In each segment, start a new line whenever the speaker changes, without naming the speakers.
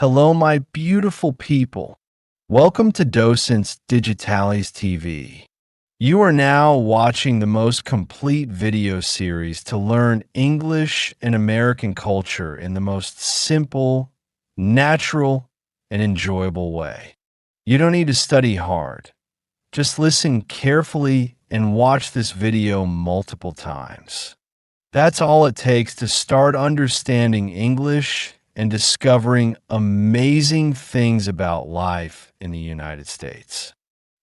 Hello, my beautiful people. Welcome to Docentes DigitalesTV. You are now watching the most complete video series to learn English and American culture in the most simple, natural, and enjoyable way. You don't need to study hard. Just listen carefully and watch this video multiple times. That's all it takes to start understanding English and discovering amazing things about life in the United States.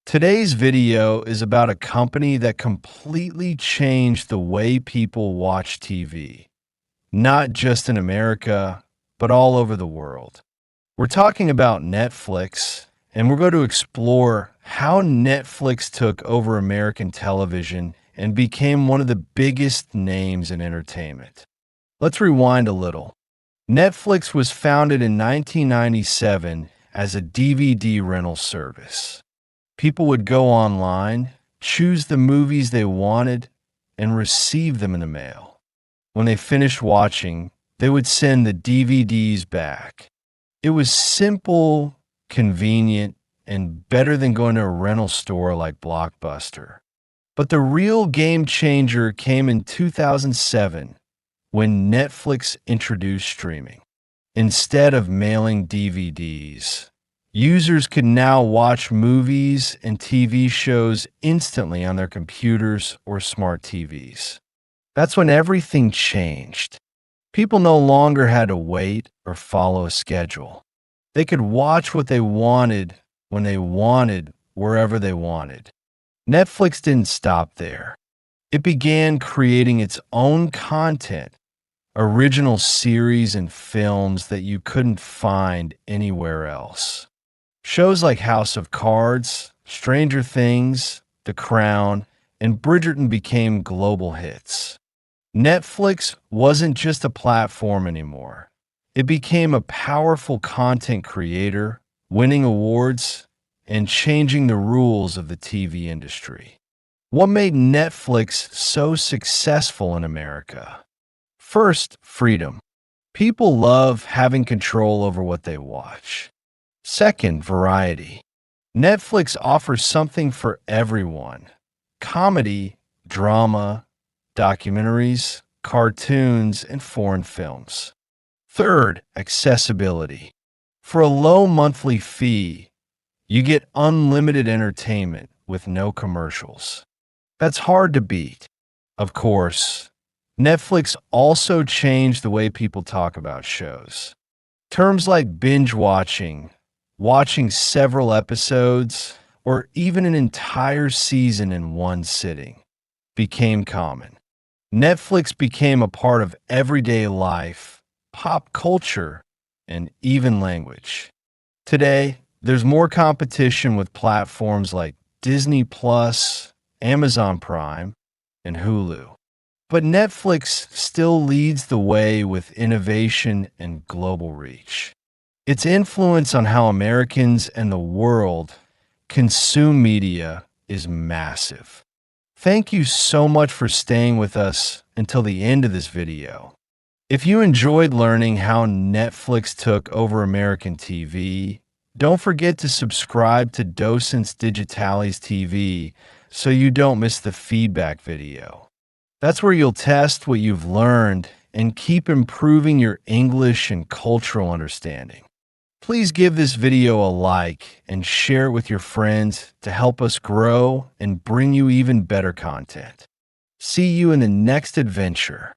Today's video is about a company that completely changed the way people watch TV, not just in America, but all over the world. We're talking about Netflix, and we're going to explore how Netflix took over American television and became one of the biggest names in entertainment. Let's rewind a little. Netflix was founded in 1997 as a DVD rental service. People would go online, choose the movies they wanted, and receive them in the mail. When they finished watching, they would send the DVDs back. It was simple, convenient, and better than going to a rental store like Blockbuster. But the real game changer came in 2007 when Netflix introduced streaming. Instead of mailing DVDs, users could now watch movies and TV shows instantly on their computers or smart TVs. That's when everything changed. People no longer had to wait or follow a schedule. They could watch what they wanted when they wanted, wherever they wanted. Netflix didn't stop there. It began creating its own content, original series and films that you couldn't find anywhere else. Shows like House of Cards, Stranger Things, The Crown, and Bridgerton became global hits. Netflix wasn't just a platform anymore. It became a powerful content creator, winning awards, and changing the rules of the TV industry. What made Netflix so successful in America? First, freedom. People love having control over what they watch. Second, variety. Netflix offers something for everyone. Comedy, drama, documentaries, cartoons, and foreign films. Third, accessibility. For a low monthly fee, you get unlimited entertainment with no commercials. That's hard to beat. Of course, Netflix also changed the way people talk about shows. Terms like binge watching, watching several episodes, or even an entire season in one sitting became common. Netflix became a part of everyday life, pop culture, and even language. Today, there's more competition with platforms like Disney Plus, Amazon Prime, and Hulu. But Netflix still leads the way with innovation and global reach. Its influence on how Americans and the world consume media is massive. Thank you so much for staying with us until the end of this video. If you enjoyed learning how Netflix took over American TV, don't forget to subscribe to Docentes DigitalesTV so you don't miss the feedback video. That's where you'll test what you've learned and keep improving your English and cultural understanding. Please give this video a like and share it with your friends to help us grow and bring you even better content. See you in the next adventure.